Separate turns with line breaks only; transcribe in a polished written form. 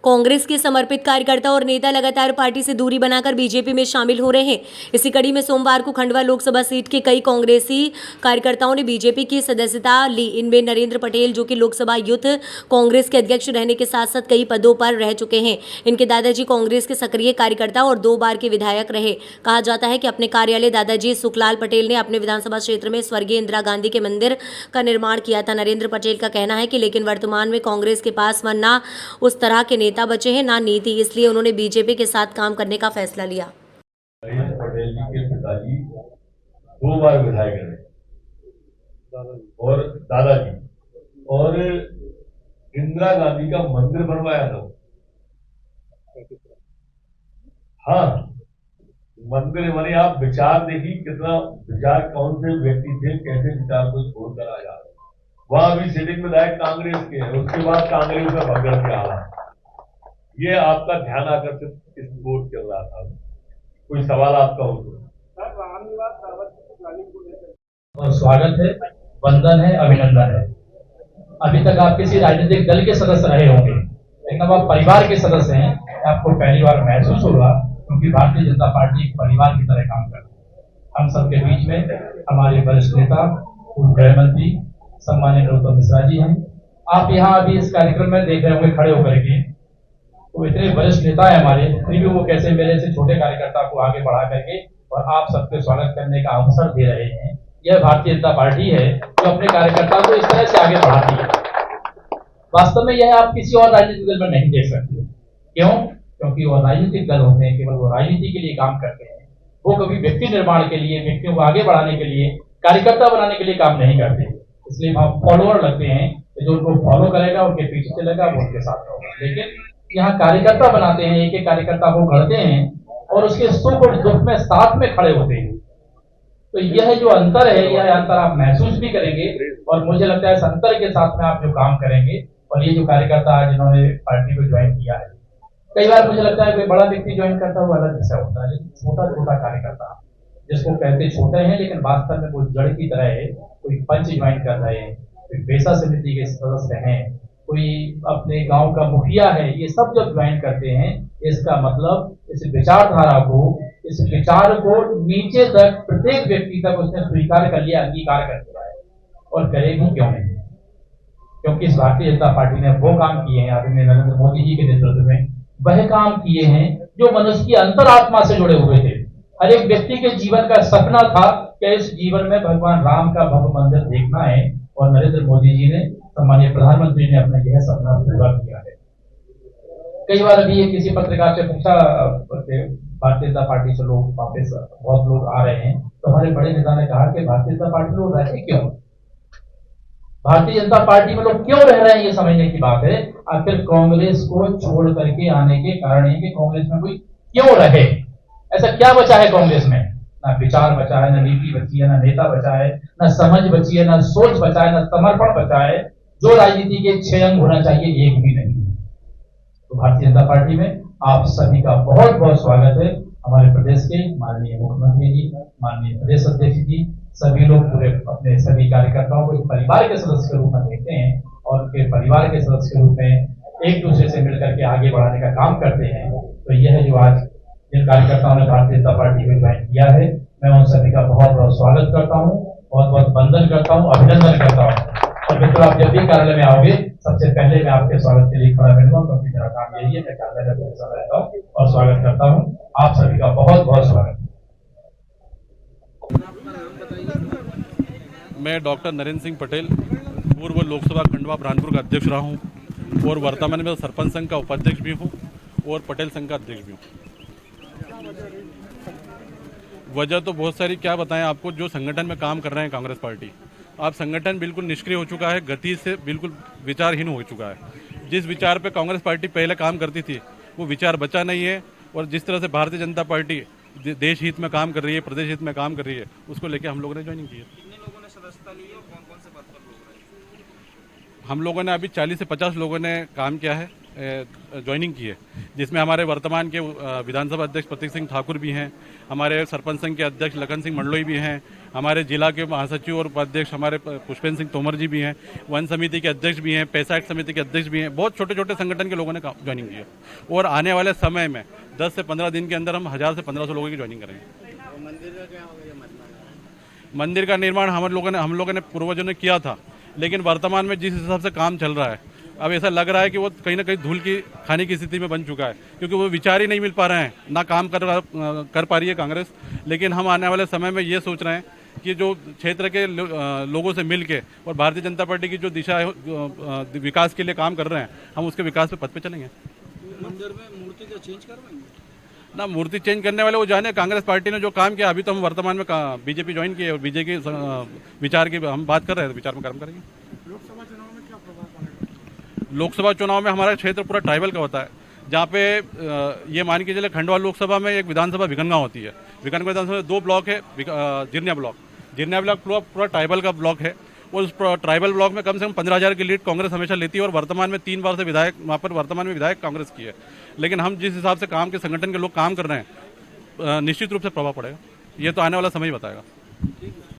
कांग्रेस के समर्पित कार्यकर्ता और नेता लगातार पार्टी से दूरी बनाकर बीजेपी में शामिल हो रहे हैं। इसी कड़ी में सोमवार को खंडवा लोकसभा सीट के कई कांग्रेसी कार्यकर्ताओं ने बीजेपी की सदस्यता ली। इनमें नरेंद्र पटेल, जो कि लोकसभा यूथ कांग्रेस के अध्यक्ष रहने के साथ साथ कई पदों पर रह चुके हैं। इनके दादाजी कांग्रेस के सक्रिय कार्यकर्ता और 2 बार के विधायक रहे। कहा जाता है कि अपने कार्यालय दादाजी सुखलाल पटेल ने अपने विधानसभा क्षेत्र में स्वर्गीय इंदिरा गांधी के मंदिर का निर्माण किया था। नरेंद्र पटेल का कहना है कि लेकिन वर्तमान में कांग्रेस के पास ना उस तरह के नेता बचे हैं ना नीति, इसलिए उन्होंने बीजेपी के साथ काम करने का फैसला लिया।
नरेंद्र पटेल जी के पिताजी 2 बार विधायक रहे और दादाजी और इंदिरा गांधी का मंदिर बनवाया था। हाँ, मंदिर बने। आप विचार देखिए, कितना विचार, कौन से व्यक्ति थे, कैसे विचार को छोड़कर आ जा रहे। वहां भी सिटिंग विधायक कांग्रेस के हैं, उसके बाद कांग्रेस में भगत के आ। ये आपका ध्यान आकर्षित इस बोर्ड कर रहा था। कोई सवाल आपका हो तो?
और स्वागत है, वंदन है, अभिनंदन है। अभी तक आप किसी राजनीतिक दल के सदस्य रहे होंगे, लेकिन अब आप परिवार के सदस्य हैं। आपको पहली बार महसूस होगा, क्योंकि भारतीय जनता पार्टी एक परिवार की तरह काम करती है। हम सबके बीच में हमारे वरिष्ठ नेता, पूर्व गृह मंत्री सम्माननीय नरोत्तम मिश्रा जी हैं। आप यहाँ अभी इस कार्यक्रम में देख रहे होंगे खड़े होकर के, वो इतने वरिष्ठ नेता है हमारे, फिर भी वो कैसे मेरे से छोटे कार्यकर्ता को आगे बढ़ा करके और आप सबके स्वागत करने का अवसर दे रहे हैं। यह भारतीय जनता पार्टी है जो अपने कार्यकर्ता को इस तरह से आगे बढ़ाती है। वास्तव में यह आप किसी और राजनीतिक दल में नहीं देख सकते। क्यों? क्योंकि वो राजनीतिक दल होते हैं, केवल वो राजनीति के लिए काम करते हैं। वो कभी व्यक्ति निर्माण के लिए, व्यक्तियों को आगे बढ़ाने के लिए, कार्यकर्ता बनाने के लिए काम नहीं करते। इसलिए वहां फॉलोअर लगते हैं, जो उनको फॉलो करेगा, उनके पीछे चलेगा, वो उनके साथ होगा। लेकिन यहाँ कार्यकर्ता बनाते हैं, एक एक कार्यकर्ता को गढ़ते हैं और उसके सुख और दुख में साथ में खड़े होते हैं। तो यह जो अंतर है, यह अंतर आप महसूस भी करेंगे और मुझे लगता है इस अंतर के साथ में आप जो काम करेंगे। और ये जो कार्यकर्ता जिन्होंने पार्टी को ज्वाइन किया है, कई बार मुझे लगता है कोई बड़ा व्यक्ति ज्वाइन करता हुआ अलग विषय होता है, लेकिन छोटा छोटा कार्यकर्ता जिसको कहते छोटे हैं लेकिन वास्तव में वो जड़ की तरह है। कोई पंच ज्वाइन कर रहे हैं, कोई पेशा समिति के सदस्य हैं, कोई अपने गांव का मुखिया है, ये सब जब ज्वाइन करते हैं, इसका मतलब इस विचारधारा को, इस विचार को नीचे तक प्रत्येक व्यक्ति तक उसने स्वीकार कर लिया, अंगीकार कर लिया है। और करेगी क्यों नहीं? क्योंकि इस भारतीय जनता पार्टी ने वो काम किए हैं आदरणीय नरेंद्र मोदी जी के नेतृत्व में, वह काम किए हैं जो मनुष्य की अंतरात्मा से जुड़े हुए थे। हर एक व्यक्ति के जीवन का सपना था कि इस जीवन में भगवान राम का भव्य मंदिर देखना है, और नरेंद्र मोदी जी ने, सम्मानीय प्रधानमंत्री ने अपना यह सपना पूरा किया है। कई बार अभी ये किसी पत्रकार से पूछा, भारतीय जनता पार्टी से लोग वापस बहुत लोग आ रहे हैं, तो हमारे बड़े नेता ने कहा कि भारतीय जनता पार्टी में लोग रहते क्यों? भारतीय जनता पार्टी में लोग क्यों रह रहे हैं, ये समझने की बात है। आखिर कांग्रेस को छोड़ करके आने के कारण है कि कांग्रेस में कोई क्यों रहे? ऐसा क्या बचा है कांग्रेस में? ना विचार बचा है, ना नीति बची है, ना नेता बचा है, ना समझ बची है, ना सोच बचा है, ना समर्पण बचा है। जो राजनीति के 6 अंग होना चाहिए, एक भी नहीं। तो भारतीय जनता पार्टी में आप सभी का बहुत बहुत स्वागत है। हमारे प्रदेश के माननीय मुख्यमंत्री जी, माननीय प्रदेश अध्यक्ष जी, सभी लोग पूरे अपने सभी कार्यकर्ताओं को एक परिवार के सदस्य के रूप में देखते हैं और उनके परिवार के सदस्य के रूप में एक दूसरे से मिलकर के आगे बढ़ाने का काम करते हैं। तो यह जो आज जिन कार्यकर्ताओं ने भारतीय जनता पार्टी को ज्वाइन किया है, मैं उन सभी का बहुत बहुत स्वागत करता हूँ, बहुत बहुत वंदन करता हूँ, अभिनंदन करता हूँ। और मित्रों, आप जब भी कार्यालय में आओगे, सबसे पहले मैं आपके स्वागत के लिए खड़ा बैठूंगा, क्योंकि मेरा काम यही है, मैं कार्यालय में हमेशा रहता हूँ और स्वागत करता हूँ। आप सभी का बहुत बहुत स्वागत।
मैं डॉक्टर नरेंद्र सिंह पटेल, पूर्व लोकसभा खंडवा बुरहानपुर का अध्यक्ष रहा हूँ और वर्तमान में सरपंच संघ का उपाध्यक्ष भी हूँ और पटेल संघ का अध्यक्ष भी हूँ। वजह तो बहुत सारी, क्या बताएं आपको। जो संगठन में काम कर रहे हैं कांग्रेस पार्टी, आप संगठन बिल्कुल निष्क्रिय हो चुका है, गति से बिल्कुल विचारहीन हो चुका है। जिस विचार पे कांग्रेस पार्टी पहले काम करती थी, वो विचार बचा नहीं है। और जिस तरह से भारतीय जनता पार्टी देश हित में काम कर रही है, प्रदेश हित में काम कर रही है, उसको लेकर हम लोगों ने ज्वाइनिंग की है।
कितने लोगों ने सदस्यता ली और कौन कौन से पद पर लोग रहे?
हम लोगों ने अभी 40 से 50 लोगों ने काम किया है ज्वाइनिंग की है, जिसमें हमारे वर्तमान के विधानसभा अध्यक्ष प्रतीक सिंह ठाकुर भी हैं, हमारे सरपंच संघ के अध्यक्ष लखन सिंह मंडलोई भी हैं, हमारे जिला के महासचिव और उपाध्यक्ष हमारे पुष्पेंद्र सिंह तोमर जी भी हैं, वन समिति के अध्यक्ष भी हैं, पैसा एक्ट समिति के अध्यक्ष भी हैं। बहुत छोटे छोटे संगठन के लोगों ने ज्वाइनिंग की है और आने वाले समय में 10 से 15 दिन के अंदर हम 1000 से 1500 लोगों की ज्वाइनिंग करेंगे। मंदिर का निर्माण हम लोगों ने पूर्वजों ने किया था, लेकिन वर्तमान में जिस हिसाब से काम चल रहा है, अब ऐसा लग रहा है कि वो कहीं ना कहीं धूल की खाने की स्थिति में बन चुका है, क्योंकि वो विचार ही नहीं मिल पा रहे हैं, ना काम कर पा रही है कांग्रेस। लेकिन हम आने वाले समय में ये सोच रहे हैं कि जो क्षेत्र के लोगों से मिल के और भारतीय जनता पार्टी की जो दिशा है विकास के लिए काम कर रहे हैं, हम उसके विकास पे पथ पे चलेंगे।
मंदिर में मूर्ति का चेंज करवाएंगे
ना, मूर्ति चेंज करने वाले वो जाने, कांग्रेस पार्टी ने जो काम किया, अभी तो हम वर्तमान में बीजेपी ज्वाइन किए और बीजेपी विचार की हम बात कर रहे हैं, विचार में काम करेंगे।
लोकसभा चुनाव में क्या प्रभाव पड़ेगा?
लोकसभा चुनाव में हमारा क्षेत्र पूरा ट्राइबल का होता है, जहाँ पे ये मान के चले खंडवा लोकसभा में एक विधानसभा भिकनगांव होती है। भिकनगांव विधानसभा में 2 ब्लॉक है, जिरनिया ब्लॉक पूरा ट्राइबल का ब्लॉक है और उस ट्राइबल ब्लॉक में कम से कम 15,000 की लीड कांग्रेस हमेशा लेती है और वर्तमान में 3 बार से विधायक वहाँ पर वर्तमान में विधायक कांग्रेस की है। लेकिन हम जिस हिसाब से काम के संगठन के लोग काम कर रहे हैं, निश्चित रूप से प्रभाव पड़ेगा। ये तो आने वाला समय ही बताएगा।